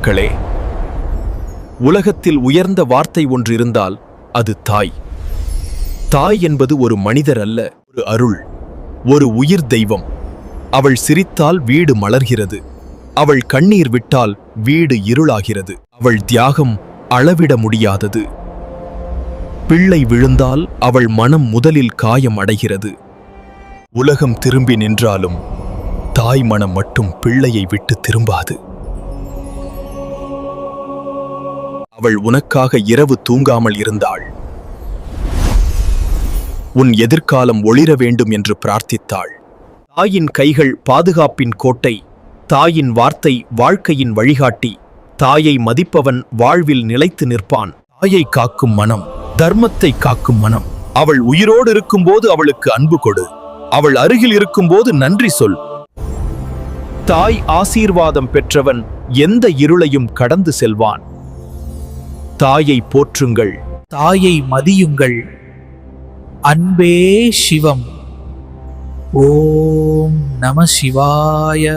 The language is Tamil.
மக்களே, உலகத்தில் உயர்ந்த வார்த்தை ஒன்று இருந்தால் அது தாய். தாய் என்பது ஒரு மனிதர் அல்ல, ஒரு அருள், ஒரு உயிர் தெய்வம். அவள் சிரித்தால் வீடு மலர்கிறது, அவள் கண்ணீர் விட்டால் வீடு இருளாகிறது. அவள் தியாகம் அளவிட முடியாதது. பிள்ளை விழுந்தால் அவள் மனம் முதலில் காயம் அடைகிறது. உலகம் திரும்பி நின்றாலும் தாய் மனம் மட்டும் பிள்ளையை விட்டு திரும்பாது. அவள் உனக்காக இரவு தூங்காமல் இருந்தாள். உன் எதிர்காலம் ஒளிர வேண்டும் என்று பிரார்த்தித்தாள். தாயின் கைகள் பாதுகாப்பின் கோட்டை, தாயின் வார்த்தை வாழ்க்கையின் வழிகாட்டி. தாயை மதிப்பவன் வாழ்வில் நிலைத்து நிற்பான். தாயை காக்கும் மனம், தர்மத்தை காக்கும் மனம். அவள் உயிரோடு இருக்கும்போது அவளுக்கு அன்பு கொடு, அவள் அருகில் இருக்கும்போது நன்றி சொல். தாய் ஆசீர்வாதம் பெற்றவன் எந்த இருளையும் கடந்து செல்வான். தாயை போற்றுங்கள், தாயை மதியுங்கள். அன்பே சிவம். ஓம் நம சிவாய.